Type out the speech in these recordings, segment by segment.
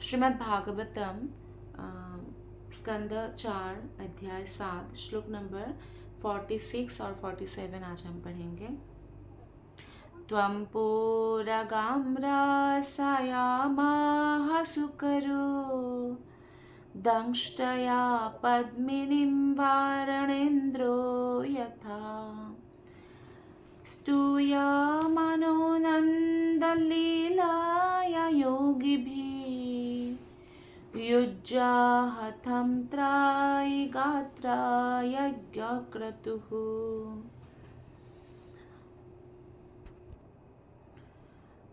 श्रीमद् भागवतम स्कंद 4 अध्याय 7 श्लोक नंबर 46 और 47 आज हम पढ़ेंगे। त्वं पूरगां रासायामाह सुकरो दंष्टया पद्मिनीं वारणेन्द्रो यथा स्तूयमानो नन्दलीलाया योगिभिः युज्याहतं त्रायिगात्रा यज्ञक्रतुः।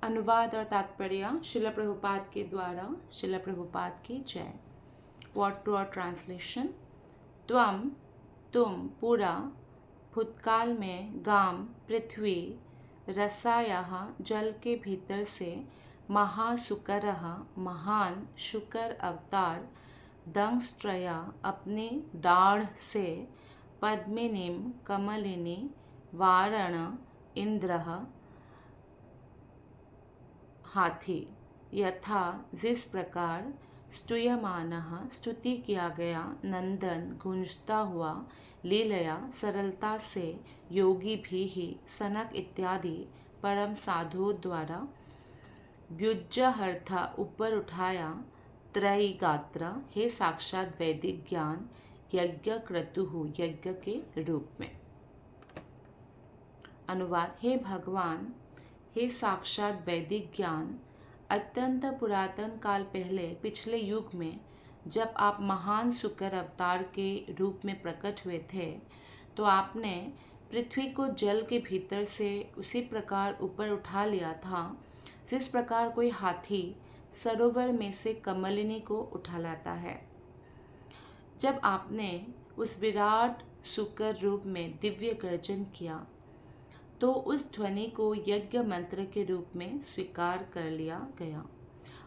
अनुवाद और तात्पर्य शिला प्रभुपाद के द्वारा। शिला प्रभुपाद की जय। Word to word translation. त्वम तुम पूरा भूतकाल में गाम पृथ्वी रसायाः जल के भीतर से महासुकरः महान शुकर अवतार दंष्ट्रया अपने दाढ़ से पद्मिनीम कमलिनी वारण इंद्रः हाथी यथा जिस प्रकार स्तूयमानः स्तुति किया गया नंदन गूंजता हुआ लीलया सरलता से योगी भी ही सनक इत्यादि परम साधुओं द्वारा व्युज्जहर्था ऊपर उठाया त्रयी गात्र हे साक्षात वैदिक ज्ञान यज्ञ क्रतुः यज्ञ के रूप में। अनुवाद। हे भगवान हे साक्षात वैदिक ज्ञान, अत्यंत पुरातन काल पहले पिछले युग में जब आप महान शुकर अवतार के रूप में प्रकट हुए थे तो आपने पृथ्वी को जल के भीतर से उसी प्रकार ऊपर उठा लिया था जिस प्रकार कोई हाथी सरोवर में से कमलिनी को उठा लाता है। जब आपने उस विराट शुकर रूप में दिव्य गर्जन किया तो उस ध्वनि को यज्ञ मंत्र के रूप में स्वीकार कर लिया गया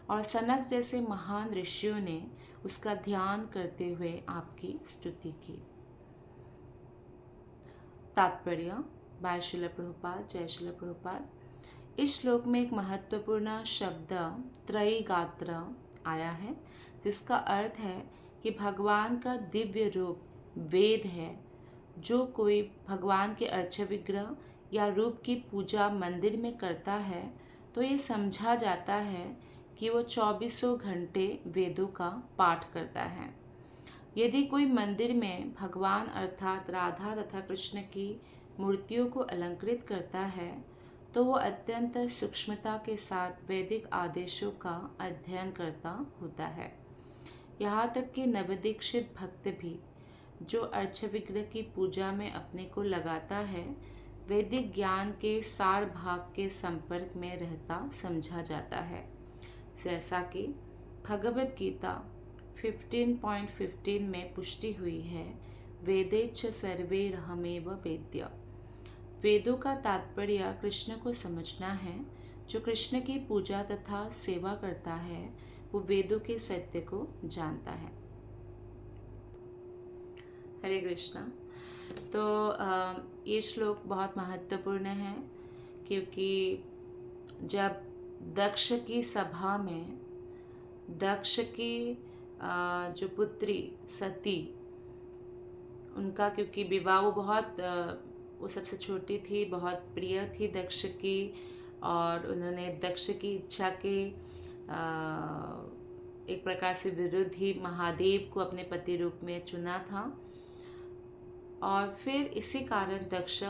और सनक जैसे महान ऋषियों ने उसका ध्यान करते हुए आपकी स्तुति की। तात्पर्य बाय श्रील प्रभुपाद। जय श्रील प्रभुपाद। इस श्लोक में एक महत्वपूर्ण शब्द त्रयी गात्र आया है जिसका अर्थ है कि भगवान का दिव्य रूप वेद है। जो कोई भगवान के अर्च विग्रह या रूप की पूजा मंदिर में करता है तो ये समझा जाता है कि वो 24 घंटे वेदों का पाठ करता है। यदि कोई मंदिर में भगवान अर्थात राधा तथा कृष्ण की मूर्तियों को अलंकृत करता है तो वो अत्यंत सूक्ष्मता के साथ वैदिक आदेशों का अध्ययन करता होता है। यहाँ तक कि नवदीक्षित भक्त भी जो अर्च विग्रह की पूजा में अपने को लगाता है वैदिक ज्ञान के सार भाग के संपर्क में रहता समझा जाता है। जैसा कि भगवद गीता 15.15 में पुष्टि हुई है, वेदेच्छ सर्वैरहमेव वेद्य। वेदों का तात्पर्य कृष्ण को समझना है। जो कृष्ण की पूजा तथा सेवा करता है वो वेदों के सत्य को जानता है। हरे कृष्णा। तो ये श्लोक बहुत महत्वपूर्ण है क्योंकि जब दक्ष की सभा में दक्ष की जो पुत्री सती, उनका क्योंकि विवाह वो सबसे छोटी थी, बहुत प्रिय थी दक्ष की, और उन्होंने दक्ष की इच्छा के एक प्रकार से विरुद्ध ही महादेव को अपने पति रूप में चुना था। और फिर इसी कारण दक्ष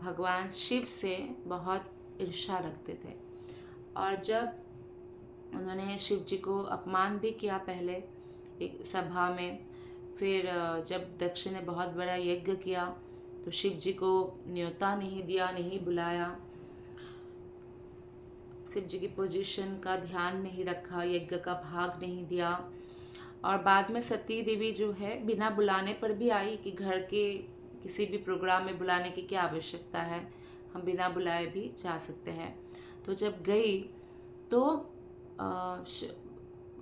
भगवान शिव से बहुत ईर्ष्या रखते थे और जब उन्होंने शिव जी को अपमान भी किया पहले एक सभा में, फिर जब दक्ष ने बहुत बड़ा यज्ञ किया तो शिव जी को न्योता नहीं दिया, नहीं बुलाया, शिव जी की पोजीशन का ध्यान नहीं रखा, यज्ञ का भाग नहीं दिया। और बाद में सती देवी जो है बिना बुलाने पर भी आई कि घर के किसी भी प्रोग्राम में बुलाने की क्या आवश्यकता है, हम बिना बुलाए भी जा सकते हैं। तो जब गई तो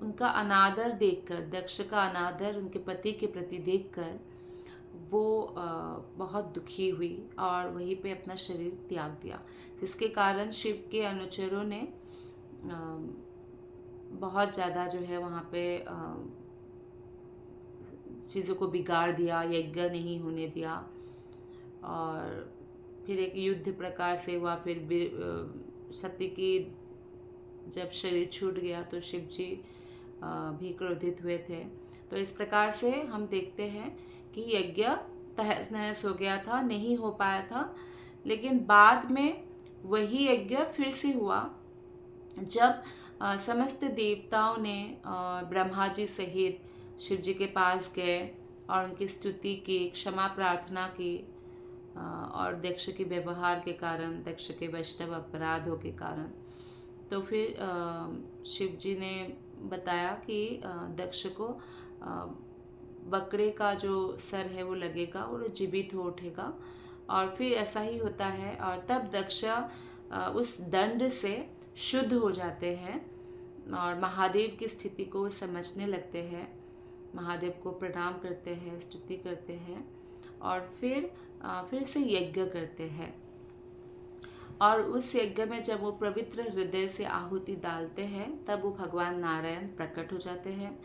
उनका अनादर देखकर, दक्ष का अनादर उनके पति के प्रति देखकर वो बहुत दुखी हुई और वहीं पे अपना शरीर त्याग दिया, जिसके कारण शिव के अनुचरों ने बहुत ज़्यादा जो है वहाँ पे चीज़ों को बिगाड़ दिया, यज्ञ नहीं होने दिया। और फिर एक युद्ध प्रकार से हुआ। फिर सती की जब शरीर छूट गया तो शिव जी भी क्रोधित हुए थे। तो इस प्रकार से हम देखते हैं कि यज्ञ तहस नहस हो गया था, नहीं हो पाया था। लेकिन बाद में वही यज्ञ फिर से हुआ जब समस्त देवताओं ने ब्रह्मा जी सहित शिव जी के पास गए और उनकी स्तुति की, क्षमा प्रार्थना की। और दक्ष के व्यवहार के कारण, दक्ष के वैष्णव अपराधों के कारण, तो फिर शिव जी ने बताया कि दक्ष को बकरे का जो सर है वो लगेगा और जीवित हो उठेगा। और फिर ऐसा ही होता है। और तब दक्ष उस दंड से शुद्ध हो जाते हैं और महादेव की स्थिति को समझने लगते हैं, महादेव को प्रणाम करते हैं, स्तुति करते हैं और फिर से यज्ञ करते हैं। और उस यज्ञ में जब वो पवित्र हृदय से आहुति डालते हैं तब वो भगवान नारायण प्रकट हो जाते हैं।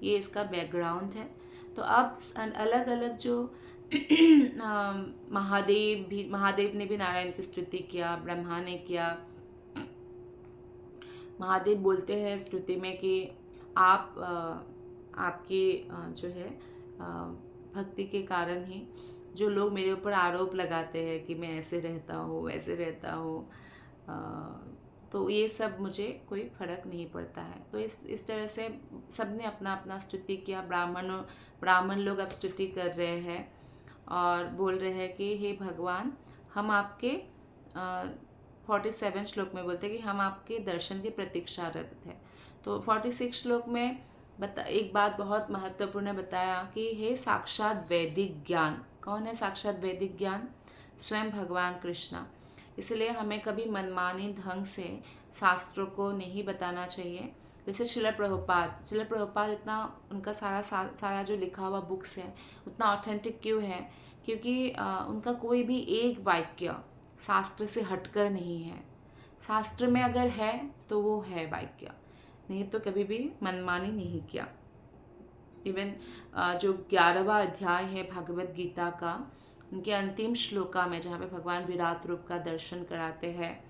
ये इसका बैकग्राउंड है। तो अब अलग अलग जो महादेव ने भी नारायण की स्तुति किया, ब्रह्मा ने किया। महादेव बोलते हैं स्तुति में कि आपकी जो है भक्ति के कारण ही जो लोग मेरे ऊपर आरोप लगाते हैं कि मैं ऐसे रहता हूँ, वैसे रहता हूँ, तो ये सब मुझे कोई फर्क नहीं पड़ता है। तो इस तरह से सबने अपना अपना स्तुति किया। ब्राह्मण लोग अब स्तुति कर रहे हैं और बोल रहे हैं कि हे भगवान, हम आपके 47 श्लोक में बोलते हैं कि हम आपके दर्शन की प्रतीक्षारत थे। तो 46 श्लोक में एक बात बहुत महत्वपूर्ण बताया कि हे साक्षात वैदिक ज्ञान। कौन है साक्षात वैदिक ज्ञान? स्वयं भगवान कृष्ण। इसलिए हमें कभी मनमानी ढंग से शास्त्रों को नहीं बताना चाहिए। जैसे शिला प्रभुपाद इतना उनका सारा जो लिखा हुआ बुक्स है उतना ऑथेंटिक क्यों है? क्योंकि उनका कोई भी एक वाक्य शास्त्र से हटकर नहीं है। शास्त्र में अगर है तो वो है वाक्य, नहीं तो कभी भी मनमानी नहीं किया। इवन जो 11वां अध्याय है भगवत गीता का, उनके अंतिम श्लोका में जहाँ पे भगवान विराट रूप का दर्शन कराते हैं,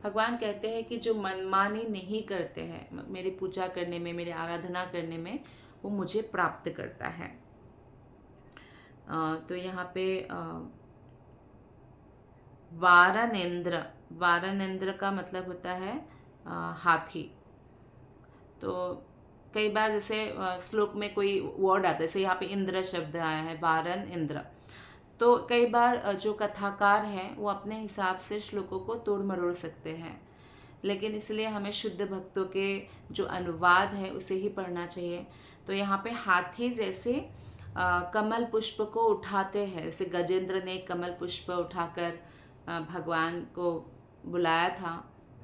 भगवान कहते हैं कि जो मनमानी नहीं करते हैं मेरी पूजा करने में, मेरी आराधना करने में, वो मुझे प्राप्त करता है। तो यहाँ पे वारनेन्द्र का मतलब होता है हाथी। तो कई बार जैसे श्लोक में कोई वर्ड आता है, जैसे यहाँ पे इंद्र शब्द आया है, वारन इंद्र। तो कई बार जो कथाकार हैं वो अपने हिसाब से श्लोकों को तोड़ मरोड़ सकते हैं, लेकिन इसलिए हमें शुद्ध भक्तों के जो अनुवाद है उसे ही पढ़ना चाहिए। तो यहाँ पे हाथी जैसे कमल पुष्प को उठाते हैं, जैसे गजेंद्र ने कमल पुष्प उठाकर भगवान को बुलाया था,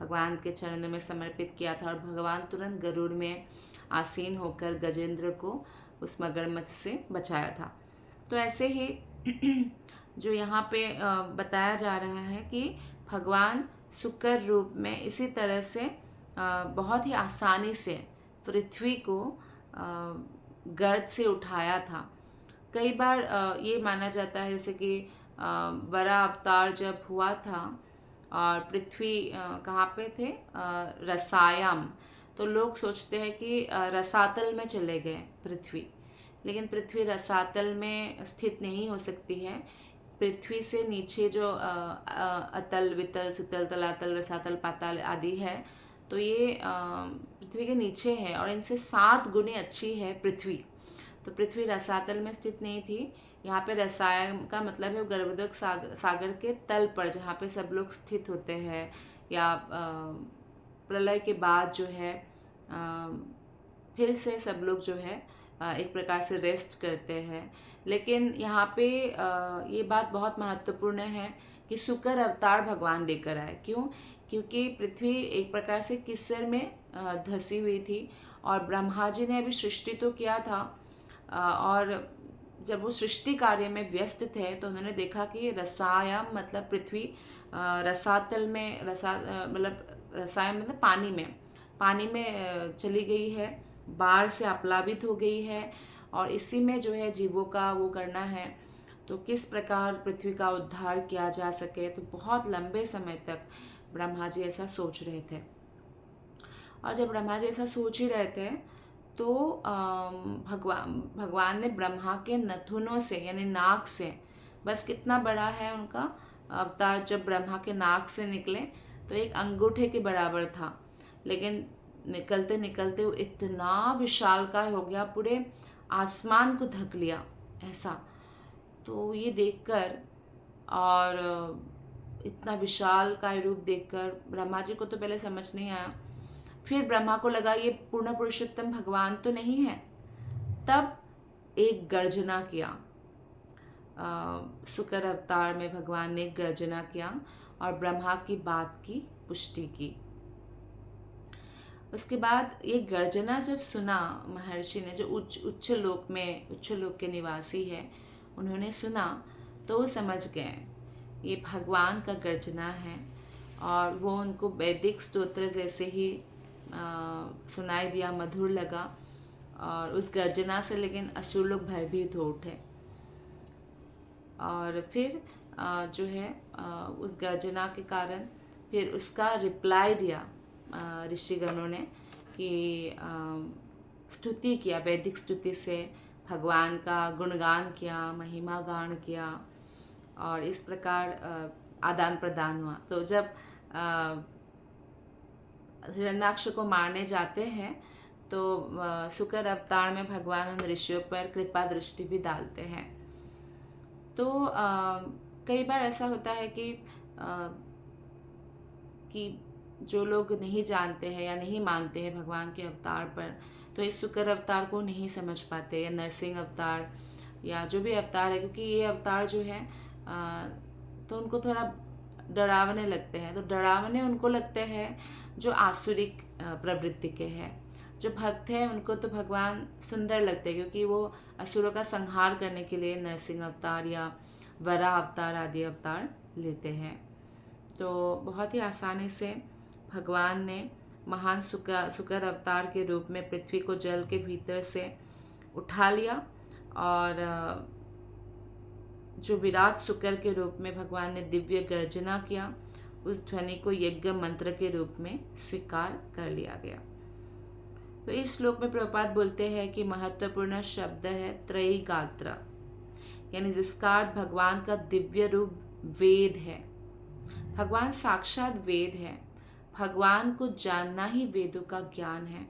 भगवान के चरणों में समर्पित किया था और भगवान तुरंत गरुड़ में आसीन होकर गजेंद्र को उस मगरमच्छ से बचाया था। तो ऐसे ही जो यहाँ पे बताया जा रहा है कि भगवान शुक्र रूप में इसी तरह से बहुत ही आसानी से पृथ्वी को गर्द से उठाया था। कई बार ये माना जाता है जैसे कि वरा अवतार जब हुआ था और पृथ्वी कहाँ पे थे, रसायम, तो लोग सोचते हैं कि रसातल में चले गए पृथ्वी, लेकिन पृथ्वी रसातल में स्थित नहीं हो सकती है। पृथ्वी से नीचे जो अतल, वितल, सुतल, तलातल, रसातल, पाताल आदि है, तो ये पृथ्वी के नीचे है और इनसे 7 गुने अच्छी है पृथ्वी। तो पृथ्वी रसातल में स्थित नहीं थी। यहाँ पे रसायन का मतलब है गर्भोदक सागर के तल पर, जहाँ पे सब लोग स्थित होते हैं, या प्रलय के बाद जो है फिर से सब लोग जो है एक प्रकार से रेस्ट करते हैं। लेकिन यहाँ पे ये बात बहुत महत्वपूर्ण है कि शुक्र अवतार भगवान लेकर आए। क्यों? क्योंकि पृथ्वी एक प्रकार से किस्सर में धसी हुई थी और ब्रह्मा जी ने अभी सृष्टि तो किया था, और जब वो सृष्टि कार्य में व्यस्त थे तो उन्होंने देखा कि रसायम मतलब पृथ्वी रसातल में, मतलब रसायन मतलब पानी में, पानी में चली गई है, बाढ़ से आप्लावित हो गई है, और इसी में जो है जीवों का वो करना है। तो किस प्रकार पृथ्वी का उद्धार किया जा सके, तो बहुत लंबे समय तक ब्रह्मा जी ऐसा सोच रहे थे। और जब ब्रह्मा जी ऐसा सोच ही रहे थे तो भगवान ने ब्रह्मा के नथुनों से यानी नाक से, बस कितना बड़ा है उनका अवतार, जब ब्रह्मा के नाक से निकले तो एक अंगूठे के बराबर था, लेकिन निकलते निकलते वो इतना विशालकाय हो गया, पूरे आसमान को ढक लिया ऐसा। तो ये देखकर और इतना विशालकाय रूप देखकर ब्रह्मा जी को तो पहले समझ नहीं आया। फिर ब्रह्मा को लगा ये पूर्ण पुरुषोत्तम भगवान तो नहीं है। तब एक गर्जना किया, शुक्र अवतार में भगवान ने एक गर्जना किया और ब्रह्मा की बात की पुष्टि की। उसके बाद ये गर्जना जब सुना महर्षि ने, जो उच्च लोक के निवासी है, उन्होंने सुना तो वो समझ गए ये भगवान का गर्जना है, और वो उनको वैदिक स्तोत्र जैसे ही सुनाई दिया, मधुर लगा, और उस गर्जना से लेकिन असुर लोग भयभीत हो उठे। और फिर जो है उस गर्जना के कारण फिर उसका रिप्लाई दिया ऋषिगणों ने कि स्तुति किया, वैदिक स्तुति से भगवान का गुणगान किया, महिमा गान किया, और इस प्रकार आदान प्रदान हुआ। तो जब हिरण्याक्ष को मारने जाते हैं तो शुक्र अवतार में भगवान उन ऋषियों पर कृपा दृष्टि भी डालते हैं। तो कई बार ऐसा होता है कि जो लोग नहीं जानते हैं या नहीं मानते हैं भगवान के अवतार पर, तो इस शुक्र अवतार को नहीं समझ पाते, या नरसिंह अवतार या जो भी अवतार है, क्योंकि ये अवतार जो है तो उनको थोड़ा डरावने लगते हैं। तो डरावने उनको लगते हैं जो आसुरिक प्रवृत्ति के हैं। जो भक्त हैं उनको तो भगवान सुंदर लगते हैं, क्योंकि वो असुरों का संहार करने के लिए नरसिंह अवतार या वराह अवतार आदि अवतार लेते हैं। तो बहुत ही आसानी से भगवान ने महान शुक्र अवतार के रूप में पृथ्वी को जल के भीतर से उठा लिया, और जो विराट शुक्र के रूप में भगवान ने दिव्य गर्जना किया, उस ध्वनि को यज्ञ मंत्र के रूप में स्वीकार कर लिया गया। तो इस श्लोक में प्रभुपाद बोलते हैं कि महत्वपूर्ण शब्द है त्रयी गात्र, यानी जिसका अर्थ भगवान का दिव्य रूप वेद है। भगवान साक्षात वेद है। भगवान को जानना ही वेदों का ज्ञान है।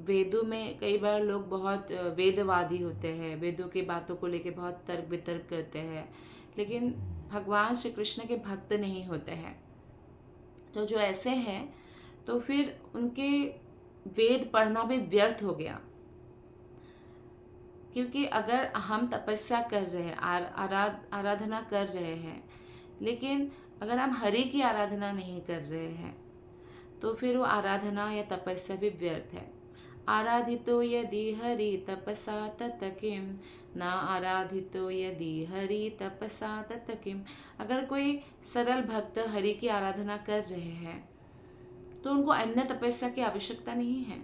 वेदों में कई बार लोग बहुत वेदवादी होते हैं, वेदों की बातों को लेकर बहुत तर्क वितर्क करते हैं, लेकिन भगवान श्री कृष्ण के भक्त नहीं होते हैं। तो जो ऐसे हैं तो फिर उनके वेद पढ़ना भी व्यर्थ हो गया, क्योंकि अगर हम तपस्या कर रहे हैं, आराधना कर रहे हैं, लेकिन अगर हम हरि की आराधना नहीं कर रहे हैं तो फिर वो आराधना या तपस्या भी व्यर्थ है। आराधितो यदि हरि तपसा तत किम, ना आराधितो यदि हरि तपसा तत किम। अगर कोई सरल भक्त हरि की आराधना कर रहे हैं तो उनको अन्य तपस्या की आवश्यकता नहीं है,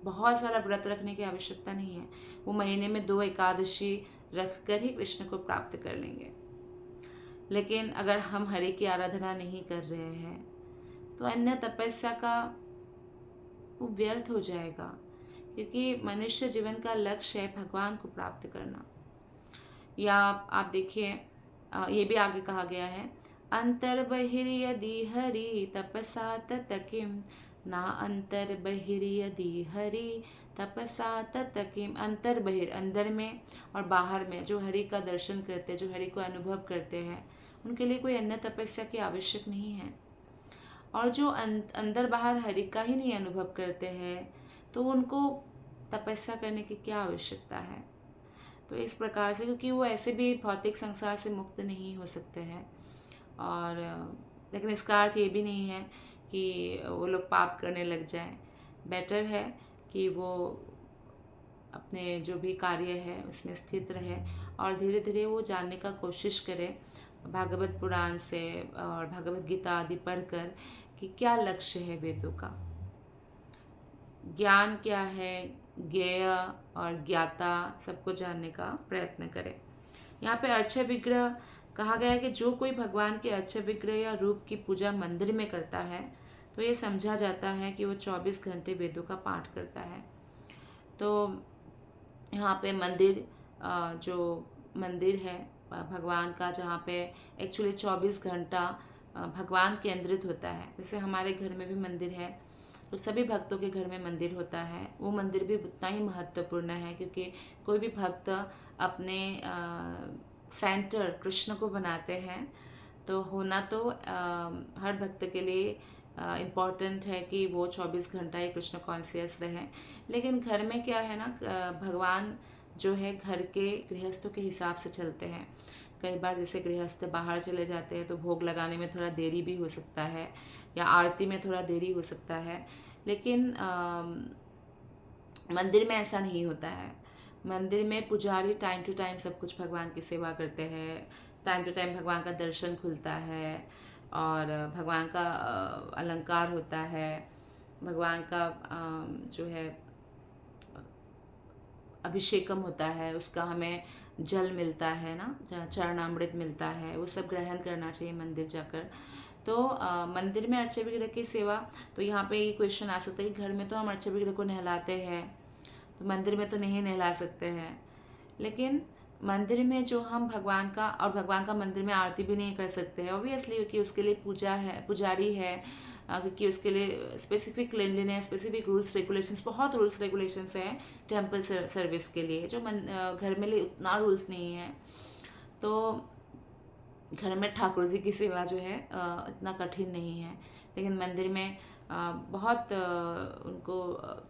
बहुत सारा व्रत रखने की आवश्यकता नहीं है। वो महीने में 2 एकादशी रख कर ही कृष्ण को प्राप्त कर लेंगे। लेकिन अगर हम हरि की आराधना नहीं कर रहे हैं तो अन्य तपस्या का वो व्यर्थ हो जाएगा, क्योंकि मनुष्य जीवन का लक्ष्य है भगवान को प्राप्त करना। या आप देखिए ये भी आगे कहा गया है, अंतर बहिर्यदि हरि तपसा तत किम, ना अंतर बहिर्यदि हरि तपसा तत किम। अंतर बहिर, अंदर में और बाहर में जो हरि का दर्शन करते हैं, जो हरि को अनुभव करते हैं, उनके लिए कोई अन्य तपस्या की आवश्यक नहीं है। और जो अंदर बाहर हरि का ही नहीं अनुभव करते हैं तो उनको तपस्या करने की क्या आवश्यकता है। तो इस प्रकार से, क्योंकि वो ऐसे भी भौतिक संसार से मुक्त नहीं हो सकते हैं, और लेकिन इसका अर्थ ये भी नहीं है कि वो लोग पाप करने लग जाएं। बेटर है कि वो अपने जो भी कार्य है उसमें स्थित रहे और धीरे धीरे वो जानने का कोशिश करे भागवत पुराण से और भगवत गीता आदि पढ़कर कि क्या लक्ष्य है वेदों का। ज्ञान क्या है, ज्ञेय और ज्ञाता सबको जानने का प्रयत्न करें। यहाँ पे अर्चय विग्रह कहा गया है कि जो कोई भगवान के अर्चय विग्रह या रूप की पूजा मंदिर में करता है तो ये समझा जाता है कि वो 24 घंटे वेदों का पाठ करता है। तो यहाँ पे मंदिर जो मंदिर है भगवान का, जहाँ पे एक्चुअली 24 घंटा भगवान केंद्रित होता है। जैसे हमारे घर में भी मंदिर है, तो सभी भक्तों के घर में मंदिर होता है। वो मंदिर भी उतना ही महत्वपूर्ण है, क्योंकि कोई भी भक्त अपने सेंटर कृष्ण को बनाते हैं तो होना तो हर भक्त के लिए इम्पॉर्टेंट है कि वो 24 घंटा ही कृष्ण कॉन्शियस रहे। लेकिन घर में क्या है ना, भगवान जो है घर के गृहस्थों के हिसाब से चलते हैं। कई बार जैसे गृहस्थ बाहर चले जाते हैं तो भोग लगाने में थोड़ा देरी भी हो सकता है, या आरती में थोड़ा देरी हो सकता है। लेकिन मंदिर में ऐसा नहीं होता है। मंदिर में पुजारी टाइम टू टाइम सब कुछ भगवान की सेवा करते हैं, टाइम टू टाइम भगवान का दर्शन खुलता है, और भगवान का अलंकार होता है, भगवान का जो है अभिषेकम होता है, उसका हमें जल मिलता है ना, चरणामृत मिलता है, वो सब ग्रहण करना चाहिए मंदिर जाकर। तो मंदिर में अर्चय विग्रह की सेवा, तो यहाँ पे ये क्वेश्चन आ सकता है कि घर में तो हम अर्चय विग्रह को नहलाते हैं, तो मंदिर में तो नहीं नहला सकते हैं। लेकिन मंदिर में जो हम भगवान का, और भगवान का मंदिर में आरती भी नहीं कर सकते हैं ऑब्वियसली, क्योंकि उसके लिए पूजा है, पुजारी है, क्योंकि उसके लिए specific cleanliness, specific rules regulations, बहुत रूल्स रेगुलेशंस हैं टेम्पल सर्विस के लिए, जो घर में लिए उतना रूल्स नहीं है। तो घर में ठाकुर जी की सेवा जो है इतना कठिन नहीं है। लेकिन मंदिर में बहुत उनको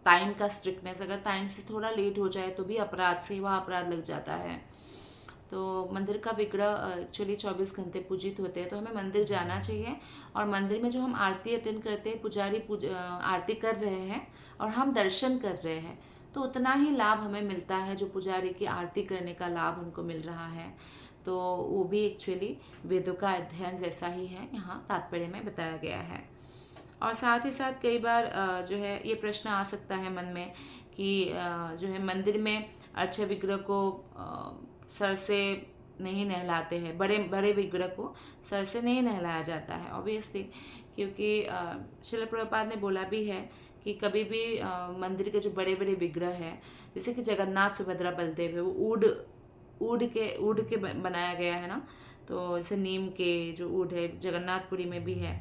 टाइम का स्ट्रिक्टनेस, अगर टाइम से थोड़ा लेट हो जाए तो भी अपराध, सेवा अपराध लग जाता है। तो मंदिर का विग्रह एक्चुअली 24 घंटे पूजित होते हैं, तो हमें मंदिर जाना चाहिए। और मंदिर में जो हम आरती अटेंड करते हैं, पुजारी आरती कर रहे हैं और हम दर्शन कर रहे हैं, तो उतना ही लाभ हमें मिलता है जो पुजारी की आरती करने का लाभ उनको मिल रहा है। तो वो भी एक्चुअली वेदों का अध्ययन जैसा ही है, यहाँ तात्पर्य में बताया गया है। और साथ ही साथ कई बार जो है ये प्रश्न आ सकता है मन में कि जो है मंदिर में अर्चय विग्रह को सर से नहीं नहलाते हैं, बड़े बड़े विग्रह को सर से नहीं नहलाया जाता है ऑब्वियसली, क्योंकि श्रील प्रभुपाद ने बोला भी है कि कभी भी मंदिर के जो बड़े बड़े विग्रह हैं, जैसे कि जगन्नाथ सुभद्रा बलदेव है, वो ऊड के बनाया गया है ना, तो जैसे नीम के जो ऊड है जगन्नाथपुरी में भी है,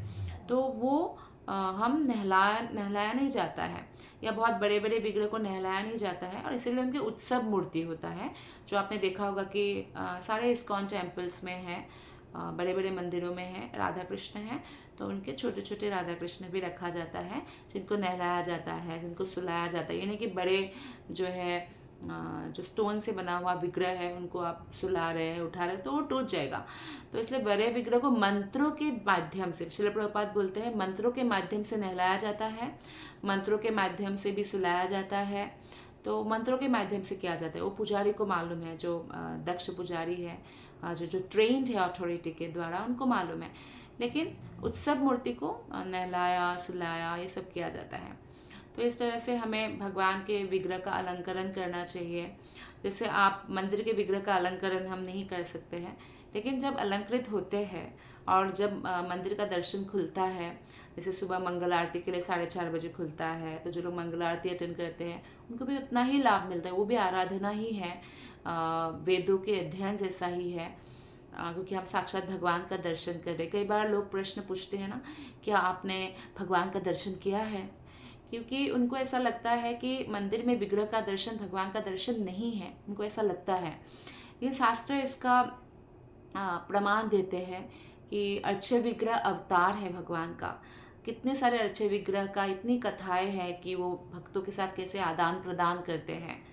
तो वो हम नहलाया नहीं जाता है, या बहुत बड़े बड़े विग्रह को नहलाया नहीं जाता है, और इसीलिए उनकी उत्सव मूर्ति होता है, जो आपने देखा होगा कि सारे इस्कॉन टेम्पल्स में है, बड़े बड़े मंदिरों में है, राधा कृष्ण हैं, तो उनके छोटे छोटे राधा कृष्ण भी रखा जाता है, जिनको नहलाया जाता है, जिनको सुलाया जाता है। यानी कि बड़े जो है जो स्टोन से बना हुआ विग्रह है उनको आप सुला रहे हैं, उठा रहे हैं, तो वो टूट जाएगा। तो इसलिए बड़े विग्रह को मंत्रों के माध्यम से, श्रील प्रभुपाद बोलते हैं, मंत्रों के माध्यम से नहलाया जाता है, मंत्रों के माध्यम से भी सुलाया जाता है। तो मंत्रों के माध्यम से किया जाता है, वो पुजारी को मालूम है, जो दक्ष पुजारी है, जो ट्रेंड है अथॉरिटी के द्वारा, उनको मालूम है। लेकिन उत्सव मूर्ति को नहलाया सुलाया ये सब किया जाता है। तो इस तरह से हमें भगवान के विग्रह का अलंकरण करना चाहिए। जैसे आप मंदिर के विग्रह का अलंकरण हम नहीं कर सकते हैं, लेकिन जब अलंकृत होते हैं और जब मंदिर का दर्शन खुलता है, जैसे सुबह मंगल आरती के लिए 4:30 बजे खुलता है, तो जो लोग मंगल आरती अटेंड करते हैं उनको भी उतना ही लाभ मिलता है, वो भी आराधना ही है, वेदों के अध्ययन जैसा ही है, क्योंकि हम साक्षात भगवान का दर्शन कर रहे हैं। कई बार लोग प्रश्न पूछते हैं ना, क्या आपने भगवान का दर्शन किया है? क्योंकि उनको ऐसा लगता है कि मंदिर में विग्रह का दर्शन भगवान का दर्शन नहीं है, उनको ऐसा लगता है। ये शास्त्र इसका प्रमाण देते हैं कि अर्चय विग्रह अवतार है भगवान का। कितने सारे अर्चय विग्रह का इतनी कथाएं हैं कि वो भक्तों के साथ कैसे आदान प्रदान करते हैं।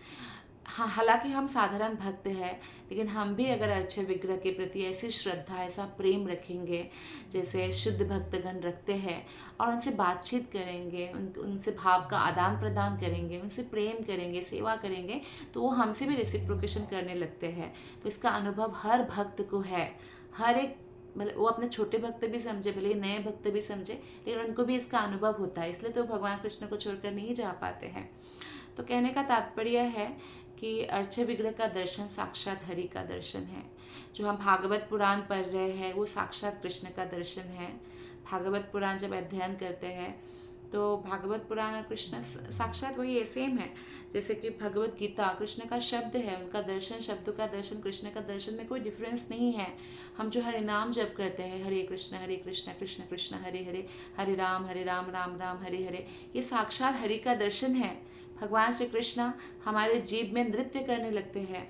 हाँ, हालांकि हम साधारण भक्त हैं, लेकिन हम भी अगर अर्चय विग्रह के प्रति ऐसी श्रद्धा, ऐसा प्रेम रखेंगे जैसे शुद्ध भक्तगण रखते हैं, और उनसे बातचीत करेंगे, उनसे भाव का आदान प्रदान करेंगे, उनसे प्रेम करेंगे, सेवा करेंगे, तो वो हमसे भी रेसिप्रोकेशन करने लगते हैं। तो इसका अनुभव हर भक्त को है, हर एक मतलब वो अपने छोटे भक्त भी समझे, भले ही नए भक्त भी समझे, लेकिन उनको भी इसका अनुभव होता है, इसलिए तो भगवान कृष्ण को छोड़कर नहीं जा पाते हैं। तो कहने का तात्पर्य है कि अर्च विग्रह का दर्शन साक्षात हरि का दर्शन है। जो हम भागवत पुराण पढ़ रहे हैं वो साक्षात कृष्ण का दर्शन है। भागवत पुराण जब अध्ययन करते हैं तो भागवत पुराण और कृष्ण साक्षात वही है, सेम है। जैसे कि भगवत गीता कृष्ण का शब्द है, उनका दर्शन, शब्दों का दर्शन, कृष्ण का दर्शन में कोई डिफरेंस नहीं है। हम जो हरि नाम जप करते हैं, हरे कृष्ण कृष्ण कृष्ण हरे हरे, हरे राम राम राम हरे हरे, ये साक्षात हरि का दर्शन है। भगवान श्री कृष्ण हमारे जीव में नृत्य करने लगते हैं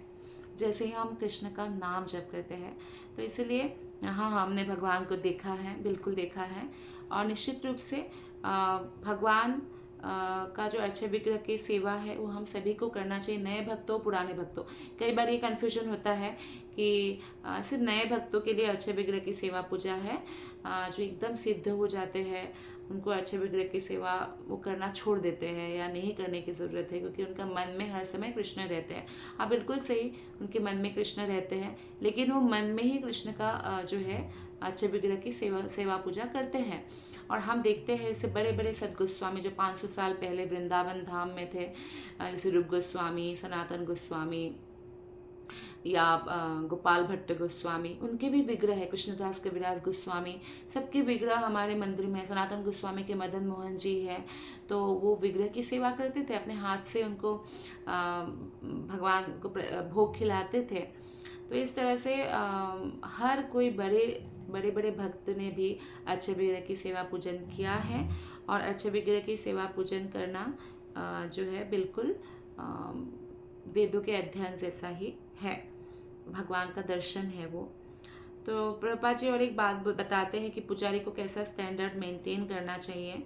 जैसे ही हम कृष्ण का नाम जप करते हैं। तो इसलिए हाँ, हमने भगवान को देखा है, बिल्कुल देखा है। और निश्चित रूप से भगवान का जो अर्च विग्रह की सेवा है वो हम सभी को करना चाहिए, नए भक्तों पुराने भक्तों। कई बार ये कन्फ्यूजन होता है कि सिर्फ नए भक्तों के लिए अर्च विग्रह की सेवा पूजा है, जो एकदम सिद्ध हो जाते हैं उनको अर्च विग्रह की सेवा वो करना छोड़ देते हैं या नहीं करने की ज़रूरत है, क्योंकि उनका मन में हर समय कृष्ण रहते हैं। हाँ बिल्कुल सही, उनके मन में कृष्ण रहते हैं, लेकिन वो मन में ही कृष्ण का जो है अर्च विग्रह की सेवा पूजा करते हैं। और हम देखते हैं ऐसे बड़े बड़े सदगोस्वामी जो 500 साल पहले वृंदावन धाम में थे, जैसे रूप गोस्वामी, सनातन गोस्वामी या गोपाल भट्ट गोस्वामी, उनके भी विग्रह है। कृष्णदास कविराज गोस्वामी, सबके विग्रह हमारे मंदिर में है। सनातन गोस्वामी के मदन मोहन जी है, तो वो विग्रह की सेवा करते थे, अपने हाथ से उनको भगवान को भोग खिलाते थे। तो इस तरह से हर कोई बड़े बड़े भक्त ने भी अर्च विग्रह की सेवा पूजन किया है। और अर्च विग्रह की सेवा पूजन करना जो है बिल्कुल वेदों के अध्ययन जैसा ही है, भगवान का दर्शन है वो। तो प्रभुपाद जी और एक बात बताते हैं कि पुजारी को कैसा स्टैंडर्ड मेंटेन करना चाहिए,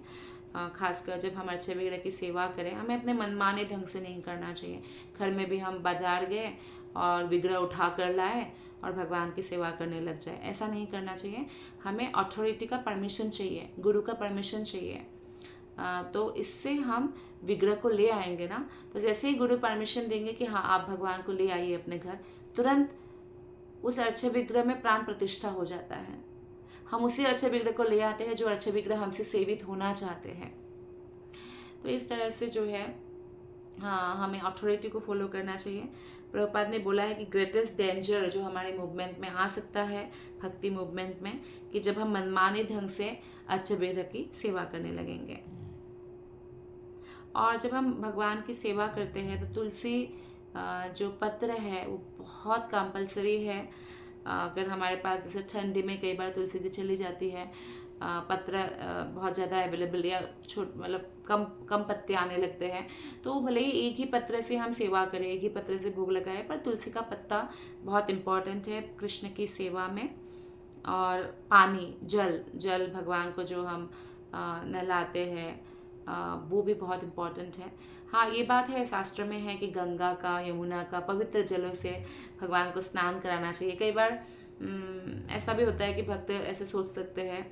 खासकर जब हम अर्च विग्रह की सेवा करें। हमें अपने मनमाने ढंग से नहीं करना चाहिए। घर में भी हम बाजार गए और विग्रह उठा कर लाए और भगवान की सेवा करने लग जाए, ऐसा नहीं करना चाहिए। हमें अथॉरिटी का परमिशन चाहिए, गुरु का परमिशन चाहिए। तो इससे हम विग्रह को ले आएंगे ना, तो जैसे ही गुरु परमिशन देंगे कि हाँ आप भगवान को ले आइए अपने घर, तुरंत उस अर्च विग्रह में प्राण प्रतिष्ठा हो जाता है। हम उसी अर्च विग्रह को ले आते हैं जो अर्च विग्रह हमसे सेवित होना चाहते हैं। तो इस तरह से जो है हाँ, हमें अथॉरिटी को फॉलो करना चाहिए। प्रभुपाद ने बोला है कि ग्रेटेस्ट डेंजर जो हमारे मूवमेंट में आ सकता है, भक्ति मूवमेंट में, कि जब हम मनमाने ढंग से अर्च विग्रह की सेवा करने लगेंगे। और जब हम भगवान की सेवा करते हैं तो तुलसी जो पत्र है वो बहुत कंपलसरी है। अगर हमारे पास जैसे ठंडी में कई बार तुलसी जी चली जाती है, पत्र बहुत ज़्यादा अवेलेबल या मतलब कम पत्ते आने लगते हैं, तो भले ही एक ही पत्र से हम सेवा करें, एक ही पत्र से भोग लगाए, पर तुलसी का पत्ता बहुत इम्पॉर्टेंट है कृष्ण की सेवा में। और पानी, जल भगवान को जो हम नहलाते हैं वो भी बहुत इम्पॉर्टेंट है। हाँ ये बात है, शास्त्र में है कि गंगा का, यमुना का, पवित्र जलों से भगवान को स्नान कराना चाहिए। कई बार ऐसा भी होता है कि भक्त ऐसे सोच सकते हैं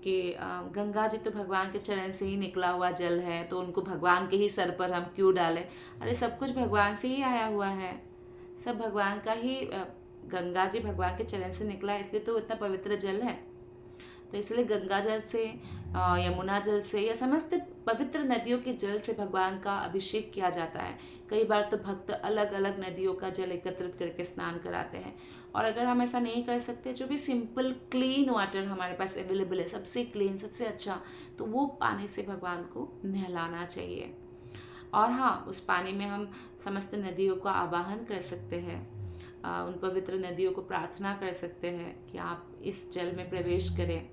कि गंगा जी तो भगवान के चरण से ही निकला हुआ जल है, तो उनको भगवान के ही सर पर हम क्यों डालें। अरे सब कुछ भगवान से ही आया हुआ है, सब भगवान का ही, गंगा जी भगवान के चरण से निकला है, इसलिए तो इतना पवित्र जल है। तो इसलिए गंगा जल से, यमुना जल से या समस्त पवित्र नदियों के जल से भगवान का अभिषेक किया जाता है। कई बार तो भक्त अलग अलग नदियों का जल एकत्रित करके स्नान कराते हैं। और अगर हम ऐसा नहीं कर सकते, जो भी सिंपल क्लीन वाटर हमारे पास अवेलेबल है, सबसे क्लीन, सबसे अच्छा, तो वो पानी से भगवान को नहलाना चाहिए। और हाँ, उस पानी में हम समस्त नदियों का आवाहन कर सकते हैं, उन पवित्र नदियों को प्रार्थना कर सकते हैं कि आप इस जल में प्रवेश करें।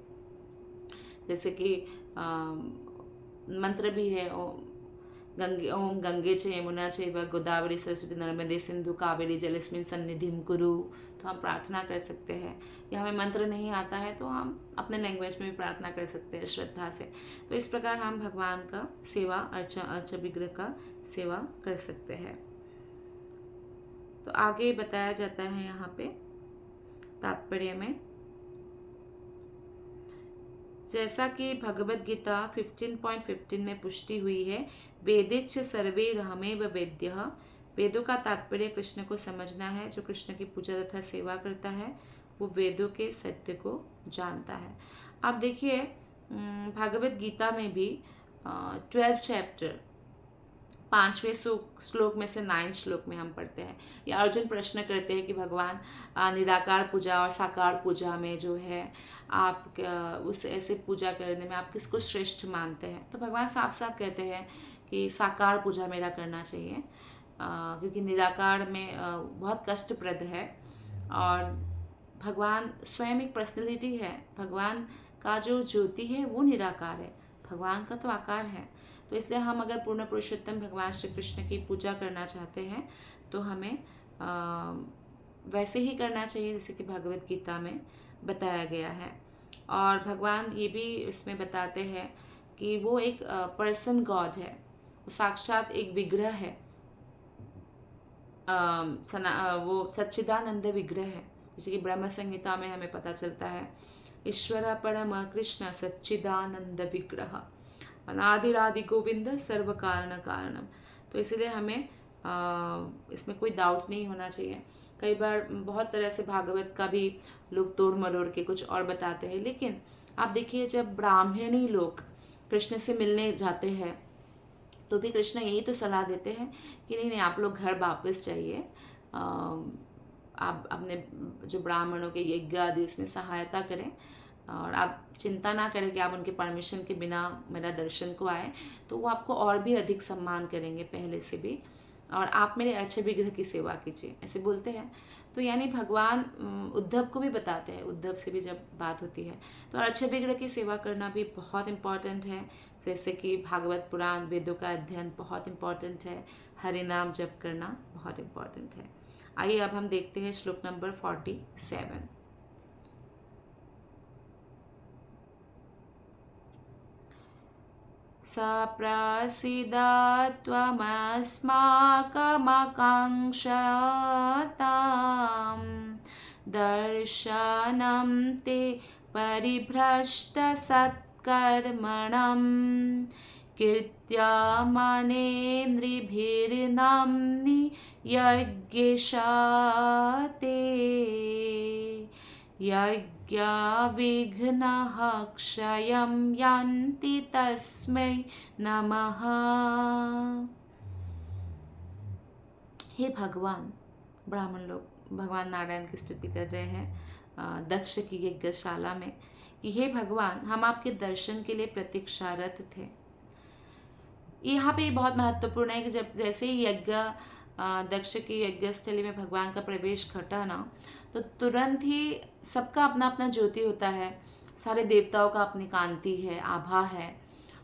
जैसे कि मंत्र भी है, ओम गंगे च यमुना चैव गोदावरी सरस्वती नर्मदे सिंधु कावेरी जलेस्मिन् सन्निधिं कुरु। तो हम प्रार्थना कर सकते हैं, या हमें मंत्र नहीं आता है तो हम अपने लैंग्वेज में भी प्रार्थना कर सकते हैं श्रद्धा से। तो इस प्रकार हम भगवान का सेवा, अर्च विग्रह का सेवा कर सकते हैं। तो आगे बताया जाता है यहाँ पे तात्पर्य में, जैसा कि भगवद गीता 15.15 में पुष्टि हुई है, वेदेच्छ सर्वे रहमेव वेद्यः। वेदों का तात्पर्य कृष्ण को समझना है, जो कृष्ण की पूजा तथा सेवा करता है, वो वेदों के सत्य को जानता है। आप देखिए भागवत गीता में भी 12 चैप्टर 5वें श्लोक में से 9 श्लोक में हम पढ़ते हैं, या अर्जुन प्रश्न करते हैं कि भगवान निराकार पूजा और साकार पूजा में जो है आप उस ऐसे पूजा करने में आप किसको श्रेष्ठ मानते हैं। तो भगवान साफ साफ कहते हैं कि साकार पूजा मेरा करना चाहिए, क्योंकि निराकार में बहुत कष्टप्रद है, और भगवान स्वयं एक पर्सनैलिटी है। भगवान का जो ज्योति है वो निराकार है, भगवान का तो आकार है। तो इसलिए हम अगर पूर्ण पुरुषोत्तम भगवान श्री कृष्ण की पूजा करना चाहते हैं तो हमें वैसे ही करना चाहिए जैसे कि भगवत गीता में बताया गया है। और भगवान ये भी इसमें बताते हैं कि वो एक पर्सन गॉड है, वो साक्षात एक विग्रह है, वो सच्चिदानंद विग्रह है। जैसे कि ब्रह्म संहिता में हमें पता चलता है, ईश्वर परम कृष्ण सच्चिदानंद विग्रह अनादिरादि गोविंद सर्व कारण कारणम। तो इसीलिए हमें इसमें कोई डाउट नहीं होना चाहिए। कई बार बहुत तरह से भागवत का भी लोग तोड़ मरोड़ के कुछ और बताते हैं, लेकिन आप देखिए जब ब्राह्मणी लोग कृष्ण से मिलने जाते हैं तो भी कृष्ण यही तो सलाह देते हैं कि नहीं नहीं आप लोग घर वापस जाइए, आप अपने जो ब्राह्मणों के यज्ञ आदि उसमें सहायता करें, और आप चिंता ना करें कि आप उनके परमिशन के बिना मेरा दर्शन को आए, तो वो आपको और भी अधिक सम्मान करेंगे पहले से भी, और आप मेरे अच्छे विग्रह की सेवा कीजिए, ऐसे बोलते हैं। तो यानी भगवान उद्धव को भी बताते हैं, उद्धव से भी जब बात होती है तो अच्छे विग्रह की सेवा करना भी बहुत इम्पॉर्टेंट है। जैसे कि भागवत पुराण वेदों का अध्ययन बहुत इम्पॉर्टेंट है, हरि नाम जप करना बहुत इम्पॉर्टेंट है। आइए अब हम देखते हैं श्लोक नंबर 47। सप्रसीदा त्वमस्माकमाकाङ्क्षतां दर्शनं ते परिभ्रष्टसत्कर्मणं कीर्त्यमानेन्द्रिभिर्नाम्नि यज्ञेशाते यज्ञविघ्नः क्षयं यान्ति तस्मै नमः। हे भगवान, ब्राह्मण लोग भगवान नारायण की स्तुति कर रहे हैं दक्ष की यज्ञशाला में कि हे भगवान, हम आपके दर्शन के लिए प्रतीक्षारत थे। यहाँ पे बहुत महत्वपूर्ण है कि जब जैसे ही यज्ञ दक्ष की यज्ञस्थली में भगवान का प्रवेश घटा ना, तो तुरंत ही सबका अपना अपना ज्योति होता है, सारे देवताओं का अपनी कांति है, आभा है,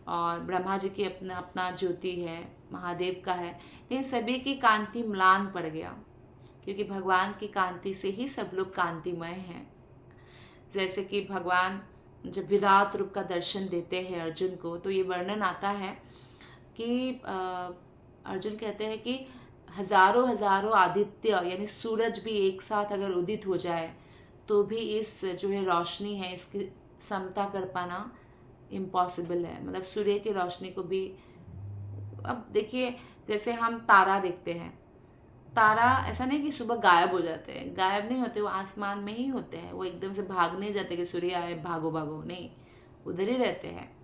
और ब्रह्मा जी की अपना अपना ज्योति है, महादेव का है, लेकिन सभी की कांति म्लान पड़ गया, क्योंकि भगवान की कांति से ही सब लोग कांतिमय हैं। जैसे कि भगवान जब विराट रूप का दर्शन देते हैं अर्जुन को, तो ये वर्णन आता है कि अर्जुन कहते हैं कि हजारों हजारों आदित्य यानी सूरज भी एक साथ अगर उदित हो जाए तो भी इस जो है रोशनी है इसकी समता कर पाना इम्पॉसिबल है। मतलब सूर्य की रोशनी को भी, अब देखिए जैसे हम तारा देखते हैं, तारा ऐसा नहीं कि सुबह गायब हो जाते हैं, गायब नहीं होते, वो आसमान में ही होते हैं, वो एकदम से भाग नहीं जाते कि सूर्य आए भागो भागो, नहीं, उधर ही रहते हैं।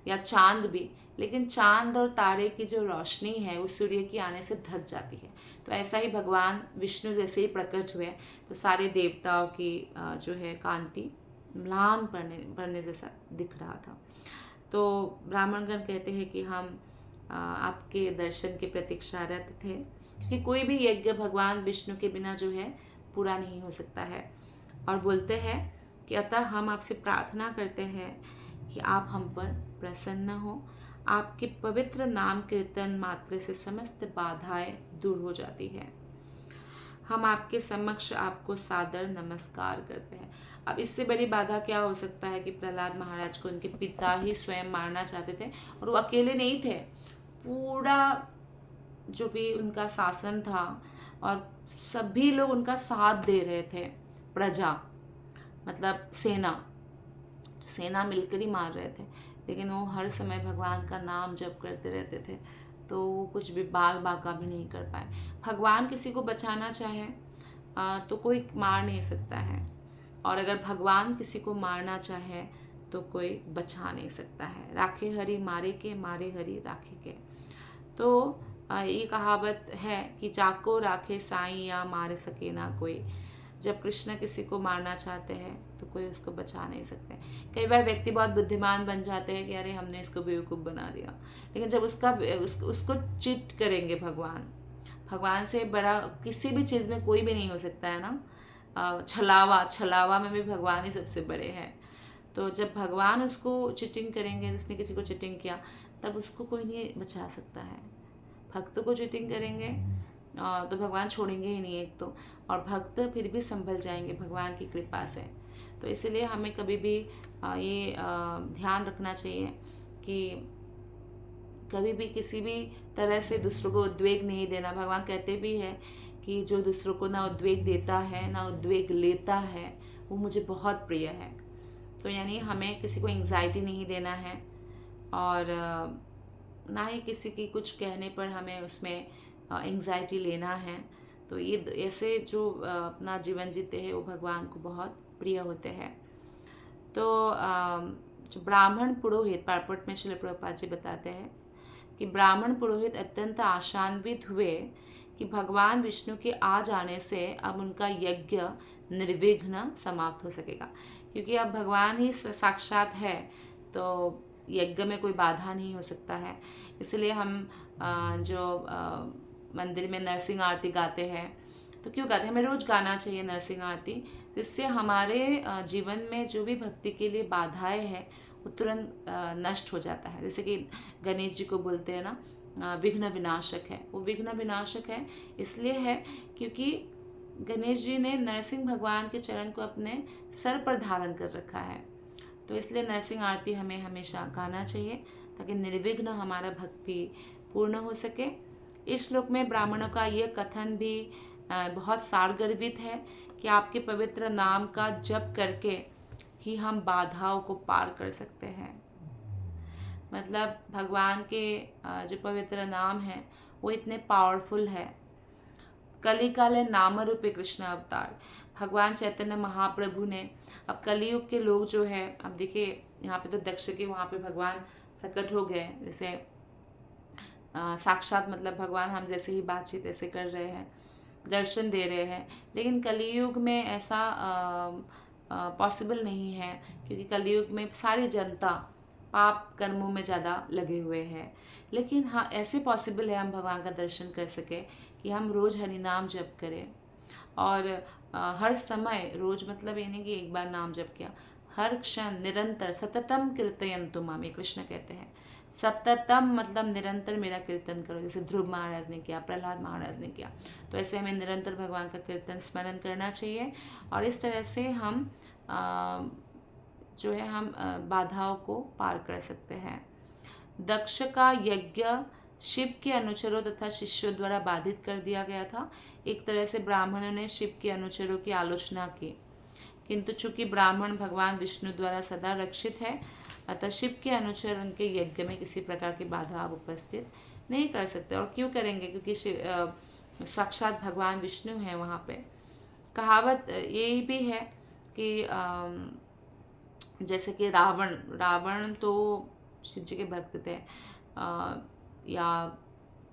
या चांद भी, लेकिन चांद और तारे की जो रोशनी है वो सूर्य की आने से ढक जाती है। तो ऐसा ही भगवान विष्णु जैसे ही प्रकट हुए तो सारे देवताओं की जो है कांति म्लान पड़ने जैसा दिख रहा था। तो ब्राह्मणगण कहते हैं कि हम आपके दर्शन की प्रतीक्षारत थे, क्योंकि कोई भी यज्ञ भगवान विष्णु के बिना जो है पूरा नहीं हो सकता है। और बोलते हैं कि अतः हम आपसे प्रार्थना करते हैं कि आप हम पर प्रसन्न हो। आपके पवित्र नाम कीर्तन मात्र से समस्त बाधाएं दूर हो जाती है। हम आपके समक्ष आपको सादर नमस्कार करते हैं। अब इससे बड़ी बाधा क्या हो सकता है कि प्रहलाद महाराज को उनके पिता ही स्वयं मारना चाहते थे, और वो अकेले नहीं थे, पूरा जो भी उनका शासन था और सभी लोग उनका साथ दे रहे थे, प्रजा मतलब सेना मिलकर ही मार रहे थे, लेकिन वो हर समय भगवान का नाम जप करते रहते थे, तो वो कुछ भी बाल बाका भी नहीं कर पाए। भगवान किसी को बचाना चाहे तो कोई मार नहीं सकता है, और अगर भगवान किसी को मारना चाहे तो कोई बचा नहीं सकता है। राखे हरि मारे के, मारे हरि राखे के। तो ये कहावत है कि जाको राखे साईं या मार सके ना कोई। जब कृष्ण किसी को मारना चाहते हैं तो कोई उसको बचा नहीं सकते। कई बार व्यक्ति बहुत बुद्धिमान बन जाते हैं कि अरे हमने इसको बेवकूफ़ बना दिया, लेकिन जब उसको चिट करेंगे भगवान से बड़ा किसी भी चीज़ में कोई भी नहीं हो सकता है ना। छलावा में भी भगवान ही सबसे बड़े हैं। तो जब भगवान उसको चिटिंग करेंगे, उसने किसी को चिटिंग किया, तब उसको कोई नहीं बचा सकता है। भक्त को चीटिंग करेंगे तो भगवान छोड़ेंगे ही नहीं एक तो, और भक्त फिर भी संभल जाएंगे भगवान की कृपा से। तो इसलिए हमें कभी भी ये ध्यान रखना चाहिए कि कभी भी किसी भी तरह से दूसरों को उद्वेग नहीं देना। भगवान कहते भी हैं कि जो दूसरों को ना उद्वेग देता है ना उद्वेग लेता है वो मुझे बहुत प्रिय है। तो यानी हमें किसी को एंग्जाइटी नहीं देना है, और ना ही किसी की कुछ कहने पर हमें उसमें एंग्जाइटी लेना है। तो ये ऐसे जो अपना जीवन जीते हैं वो भगवान को बहुत प्रिय होते हैं। तो जो ब्राह्मण पुरोहित, पार्पट में श्रील प्रभुपाद जी बताते हैं कि ब्राह्मण पुरोहित अत्यंत आशान्वित हुए कि भगवान विष्णु के आ जाने से अब उनका यज्ञ निर्विघ्न समाप्त हो सकेगा, क्योंकि अब भगवान ही साक्षात है तो यज्ञ में कोई बाधा नहीं हो सकता है। इसलिए हम जो मंदिर में नरसिंह आरती गाते हैं, तो क्यों गाते हैं, हमें रोज़ गाना चाहिए नरसिंह आरती, जिससे हमारे जीवन में जो भी भक्ति के लिए बाधाएं हैं वो तुरंत नष्ट हो जाता है। जैसे कि गणेश जी को बोलते हैं ना विघ्न विनाशक है, वो विघ्न विनाशक है इसलिए है क्योंकि गणेश जी ने नरसिंह भगवान के चरण को अपने सर पर धारण कर रखा है। तो इसलिए नरसिंह आरती हमें हमेशा गाना चाहिए ताकि निर्विघ्न हमारा भक्ति पूर्ण हो सके। इस श्लोक में ब्राह्मणों का यह कथन भी बहुत सारगर्भित है कि आपके पवित्र नाम का जप करके ही हम बाधाओं को पार कर सकते हैं। मतलब भगवान के जो पवित्र नाम है वो इतने पावरफुल है। कली काले नाम रूपे कृष्ण अवतार, भगवान चैतन्य महाप्रभु ने अब कलयुग के लोग जो है, अब देखिए यहाँ पे तो दक्ष के वहाँ पे भगवान प्रकट हो गए, जैसे साक्षात मतलब भगवान हम जैसे ही बातचीत ऐसे कर रहे हैं, दर्शन दे रहे हैं। लेकिन कलयुग में ऐसा पॉसिबल नहीं है, क्योंकि कलयुग में सारी जनता पाप कर्मों में ज़्यादा लगे हुए हैं। लेकिन हाँ, ऐसे पॉसिबल है हम भगवान का दर्शन कर सके कि हम रोज़ हरि नाम जप करें, और हर समय, रोज़ मतलब ये नहीं कि एक बार नाम जप किया, हर क्षण निरंतर सततम कीर्तयन्तु माम, ये कृष्ण कहते हैं। सततम मतलब निरंतर मेरा कीर्तन करो, जैसे ध्रुव महाराज ने किया, प्रहलाद महाराज ने किया। तो ऐसे हमें निरंतर भगवान का कीर्तन स्मरण करना चाहिए, और इस तरह से हम जो है हम बाधाओं को पार कर सकते हैं। दक्ष का यज्ञ शिव के अनुचरों तथा शिष्यों द्वारा बाधित कर दिया गया था। एक तरह से ब्राह्मणों ने शिव के अनुचरों की आलोचना की, किंतु चूंकि ब्राह्मण भगवान विष्णु द्वारा सदा रक्षित है, अतः शिव के अनुचर उनके यज्ञ में किसी प्रकार की बाधा आप उपस्थित नहीं कर सकते। और क्यों करेंगे, क्योंकि साक्षात भगवान विष्णु हैं वहाँ पे। कहावत यही भी है कि जैसे कि रावण तो शिव जी के भक्त थे, या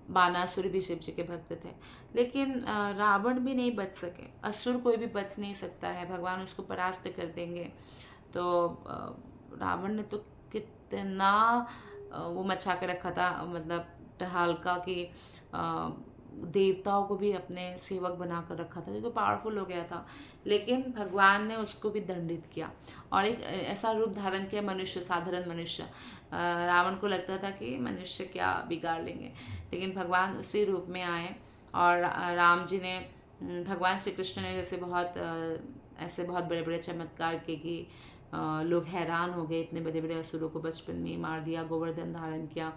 बानासुर भी शिव जी के भक्त थे, लेकिन रावण भी नहीं बच सके। असुर कोई भी बच नहीं सकता है, भगवान उसको परास्त कर देंगे। तो रावण ने तो कितना वो मचा के रखा था, मतलब टहालका कि देवताओं को भी अपने सेवक बना कर रखा था, क्योंकि पावरफुल हो गया था। लेकिन भगवान ने उसको भी दंडित किया और एक ऐसा रूप धारण किया, मनुष्य, साधारण मनुष्य। रावण को लगता था कि मनुष्य क्या बिगाड़ लेंगे, लेकिन भगवान उसी रूप में आए। और राम जी ने, भगवान श्री कृष्ण ने जैसे ऐसे बहुत बड़े बड़े चमत्कार किए कि लोग हैरान हो गए, इतने बड़े बड़े असुरों को बचपन में ही मार दिया, गोवर्धन धारण किया,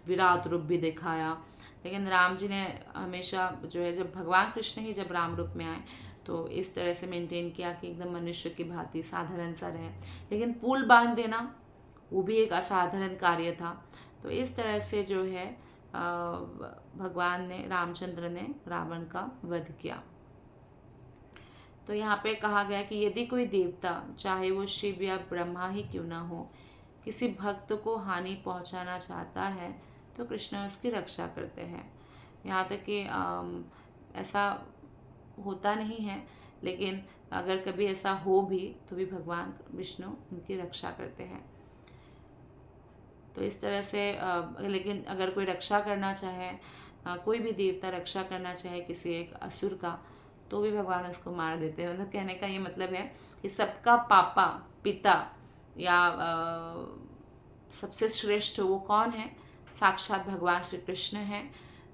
विराट रूप भी दिखाया। लेकिन राम जी ने हमेशा जो है, जब भगवान कृष्ण ही जब राम रूप में आए तो इस तरह से मेंटेन किया कि एकदम मनुष्य की भांति साधारण सा रहे। लेकिन पुल बांध देना वो भी एक असाधारण कार्य था। तो इस तरह से जो है भगवान ने, रामचंद्र ने रावण का वध किया। तो यहाँ पे कहा गया कि यदि कोई देवता, चाहे वो शिव या ब्रह्मा ही क्यों ना हो, किसी भक्त को हानि पहुँचाना चाहता है तो कृष्ण उसकी रक्षा करते हैं। यहाँ तक कि ऐसा होता नहीं है, लेकिन अगर कभी ऐसा हो भी तो भी भगवान विष्णु उनकी रक्षा करते हैं। तो इस तरह से लेकिन अगर कोई रक्षा करना चाहे, कोई भी देवता रक्षा करना चाहे किसी एक असुर का, तो भी भगवान उसको मार देते हैं। मतलब कहने का ये मतलब है कि सबका पापा पिता या सबसे श्रेष्ठ वो कौन है? साक्षात भगवान श्री कृष्ण हैं।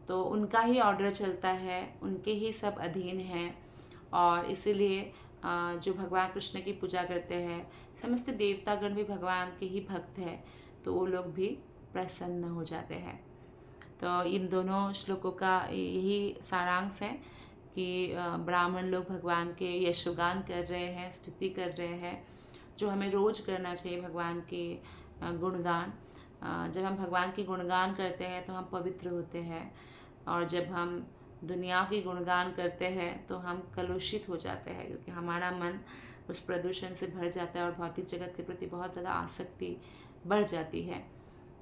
तो उनका ही ऑर्डर चलता है, उनके ही सब अधीन हैं, और इसीलिए जो भगवान कृष्ण की पूजा करते हैं, समस्त देवतागण भी भगवान के ही भक्त हैं, तो वो लोग भी प्रसन्न हो जाते हैं। तो इन दोनों श्लोकों का यही सारांश है कि ब्राह्मण लोग भगवान के यशोगान कर रहे हैं, स्तुति कर रहे हैं, जो हमें रोज़ करना चाहिए भगवान के गुणगान। जब हम भगवान की गुणगान करते हैं तो हम पवित्र होते हैं, और जब हम दुनिया की गुणगान करते हैं तो हम कलुषित हो जाते हैं, क्योंकि हमारा मन उस प्रदूषण से भर जाता है और भौतिक जगत के प्रति बहुत ज़्यादा आसक्ति बढ़ जाती है।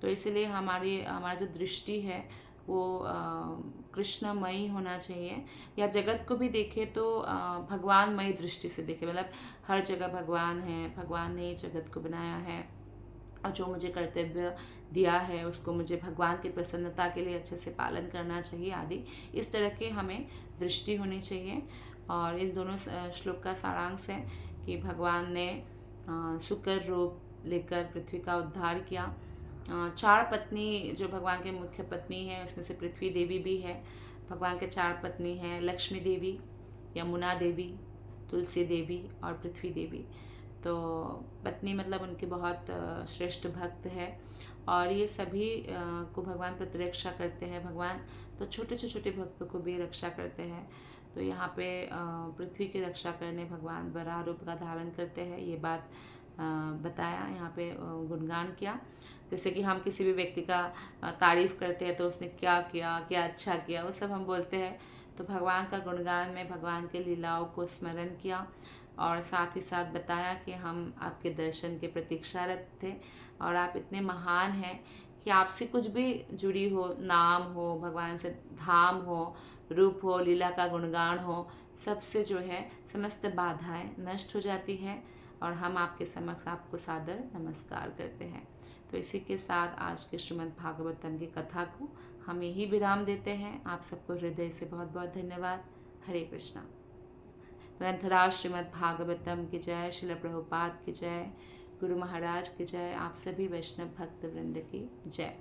तो इसीलिए हमारा जो दृष्टि है वो कृष्णमयी होना चाहिए, या जगत को भी देखें तो भगवानमयी दृष्टि से देखें। मतलब हर जगह भगवान है, भगवान ने जगत को बनाया है, और जो मुझे कर्तव्य दिया है उसको मुझे भगवान की प्रसन्नता के लिए अच्छे से पालन करना चाहिए आदि, इस तरह के हमें दृष्टि होनी चाहिए। और इन दोनों श्लोक का सारांश है कि भगवान ने सुकर रूप लेकर पृथ्वी का उद्धार किया। 4 पत्नी जो भगवान के मुख्य पत्नी है, उसमें से पृथ्वी देवी भी है। भगवान के 4 पत्नी हैं, लक्ष्मी देवी, यमुना देवी, तुलसी देवी और पृथ्वी देवी। तो पत्नी मतलब उनके बहुत श्रेष्ठ भक्त है, और ये सभी को भगवान प्रतिरक्षा करते हैं। भगवान तो छोटे से छोटे भक्तों को भी रक्षा करते हैं। तो यहाँ पे पृथ्वी की रक्षा करने भगवान वराह रूप का धारण करते हैं, ये बात बताया, यहाँ पे गुणगान किया। जैसे कि हम किसी भी व्यक्ति का तारीफ़ करते हैं तो उसने क्या किया, क्या अच्छा किया, वो सब हम बोलते हैं। तो भगवान का गुणगान में भगवान के लीलाओं को स्मरण किया, और साथ ही साथ बताया कि हम आपके दर्शन के प्रतीक्षारत थे, और आप इतने महान हैं कि आपसे कुछ भी जुड़ी हो, नाम हो, भगवान से धाम हो, रूप हो, लीला का गुणगान हो, सबसे जो है समस्त बाधाएं नष्ट हो जाती हैं, और हम आपके समक्ष आपको सादर नमस्कार करते हैं। तो इसी के साथ आज के श्रीमद् भागवतम की कथा को हम यही विराम देते हैं। आप सबको हृदय से बहुत बहुत धन्यवाद। हरे कृष्णा। ग्रंथराज श्रीमद् भागवतम की जय, श्रील प्रभुपाद की जय, गुरु महाराज की जय, आप सभी वैष्णव भक्त वृंद की जय।